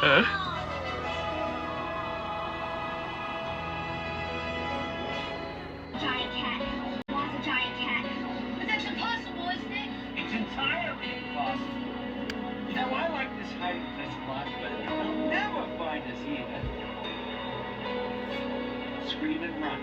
Giant cat. Wants a giant cat. But that's impossible, isn't it? It's entirely impossible. Now, I like this hiding place a lot, but you'll never find us here. Scream and run.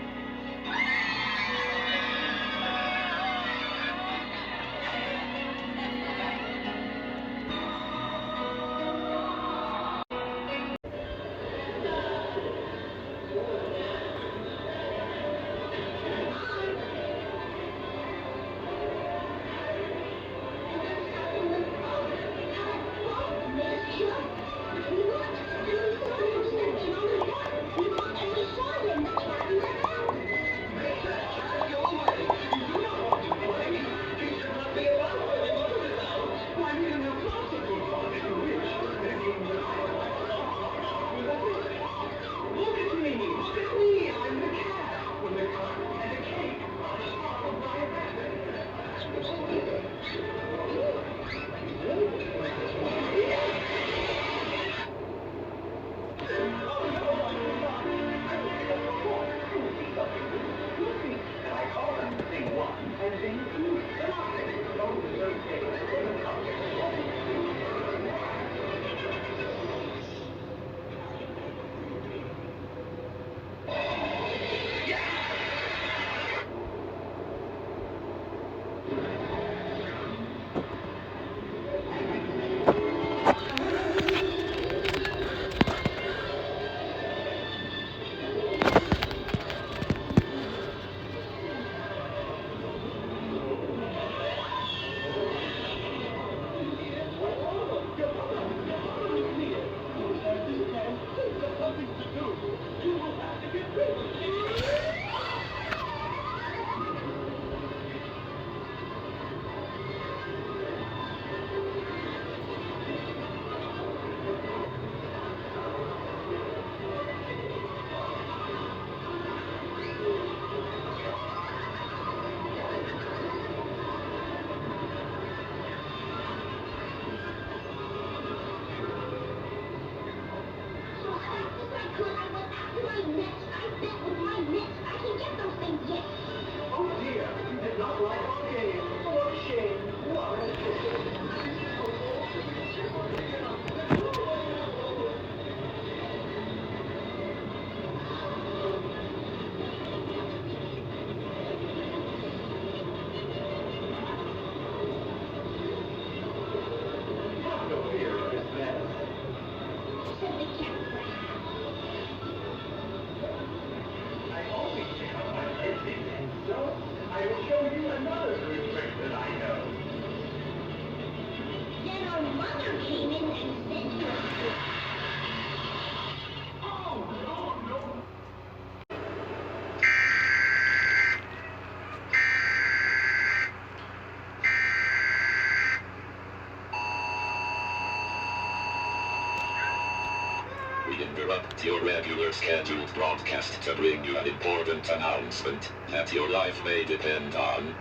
We interrupt your regular scheduled broadcast to bring you an important announcement that your life may depend on.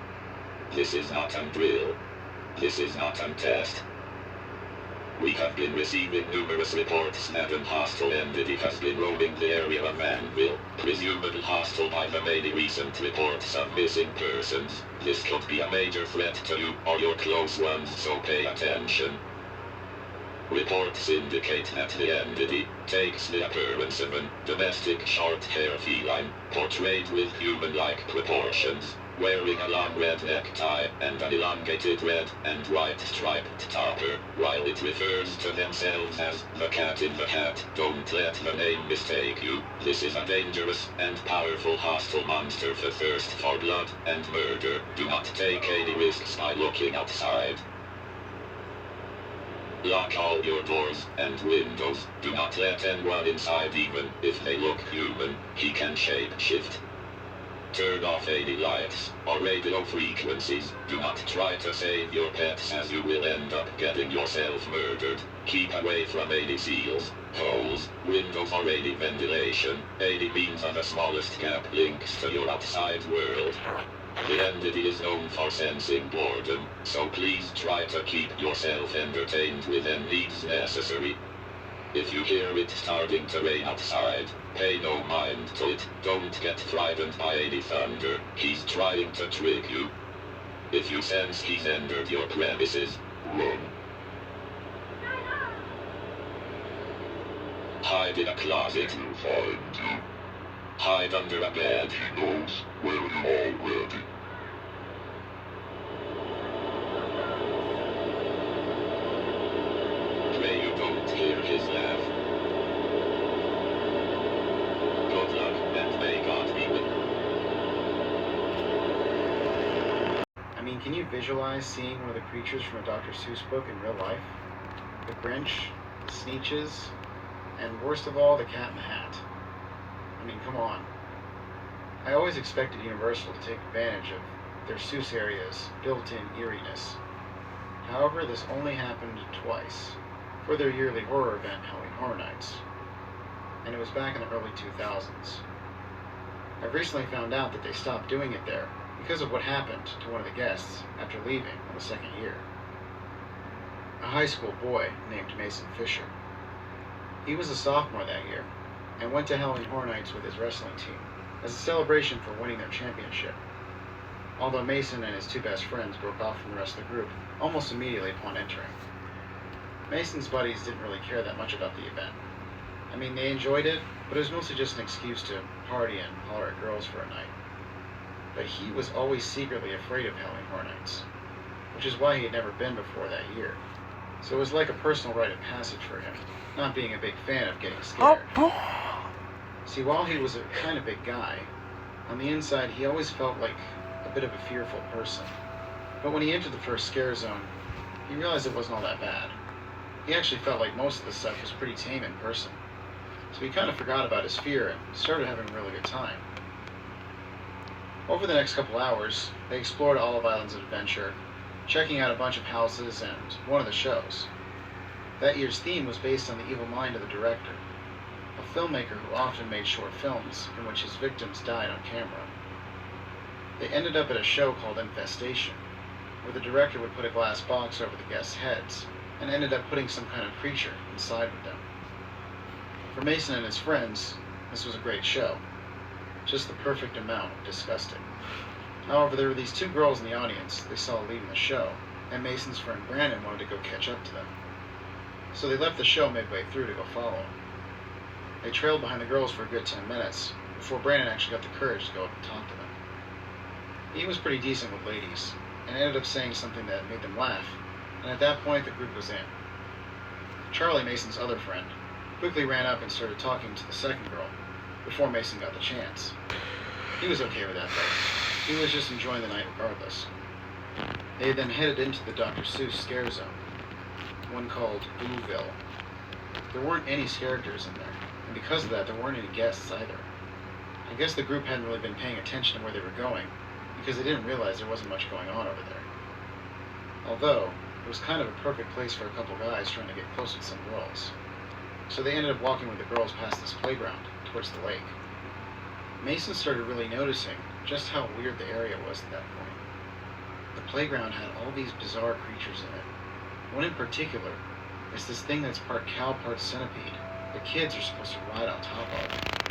This is not a drill. This is not a test. We have been receiving numerous reports that an hostile entity has been roaming the area of Vanville, presumably hostile by the many recent reports of missing persons. This could be a major threat to you or your close ones, so pay attention. Reports indicate that the entity takes the appearance of a domestic short-hair feline, portrayed with human-like proportions, wearing a long red necktie and an elongated red and white striped topper. While it refers to themselves as the Cat in the Hat, don't let the name mistake you. This is a dangerous and powerful hostile monster for thirst for blood and murder. Do not take any risks by looking outside. Lock all your doors and windows. Do not let anyone inside, even if they look human. He can shape-shift. Turn off any lights or radio frequencies. Do not try to save your pets, as you will end up getting yourself murdered. Keep away from any seals, holes, windows or any ventilation. Any means of the smallest gap links to your outside world. The entity is known for sensing boredom, so please try to keep yourself entertained with any needs necessary. If you hear it starting to rain outside, pay no mind to it. Don't get frightened by any thunder. He's trying to trick you. If you sense he's entered your premises, run. Hide in a closet. He'll find you. Hide under a bed. He knows where you already. Pray you don't hear his laugh. Good luck, and may God be with you. I mean, can you visualize seeing one of the creatures from a Dr. Seuss book in real life? The Grinch, the Sneetches, and worst of all, the Cat in the Hat. I mean, come on. I always expected Universal to take advantage of their Seuss area's built-in eeriness. However, this only happened twice, for their yearly horror event, Halloween Horror Nights, and it was back in the early 2000s. I've recently found out that they stopped doing it there because of what happened to one of the guests after leaving on the second year. A high school boy named Mason Fisher. He was a sophomore that year and went to Halloween Horror Nights with his wrestling team as a celebration for winning their championship. Although Mason and his two best friends broke off from the rest of the group almost immediately upon entering. Mason's buddies didn't really care that much about the event. I mean, they enjoyed it, but it was mostly just an excuse to party and holler at girls for a night. But he was always secretly afraid of Halloween Horror Nights, which is why he had never been before that year. So it was like a personal rite of passage for him, not being a big fan of getting scared. See, while he was a kind of big guy, on the inside he always felt like a bit of a fearful person. But when he entered the first scare zone, he realized it wasn't all that bad. He actually felt like most of the stuff was pretty tame in person. So he kind of forgot about his fear and started having a really good time. Over the next couple hours, they explored Olive Island's adventure, checking out a bunch of houses and one of the shows. That year's theme was based on the evil mind of the director, a filmmaker who often made short films in which his victims died on camera. They ended up at a show called Infestation, where the director would put a glass box over the guests' heads and ended up putting some kind of creature inside with them. For Mason and his friends, this was a great show, just the perfect amount of disgusting. However, there were these two girls in the audience they saw leaving the show, and Mason's friend Brandon wanted to go catch up to them. So they left the show midway through to go follow him. They trailed behind the girls for a good 10 minutes, before Brandon actually got the courage to go up and talk to them. He was pretty decent with ladies, and ended up saying something that made them laugh, and at that point the group was in. Charlie, Mason's other friend, quickly ran up and started talking to the second girl, before Mason got the chance. He was okay with that though. He was just enjoying the night regardless. They then headed into the Dr. Seuss scare zone, one called Booville. There weren't any characters in there, and because of that there weren't any guests either. I guess the group hadn't really been paying attention to where they were going, because they didn't realize there wasn't much going on over there. Although, it was kind of a perfect place for a couple guys trying to get close with some girls. So they ended up walking with the girls past this playground, towards the lake. Mason started really noticing just how weird the area was at that point. The playground had all these bizarre creatures in it. One in particular is this thing that's part cow, part centipede. The kids are supposed to ride on top of.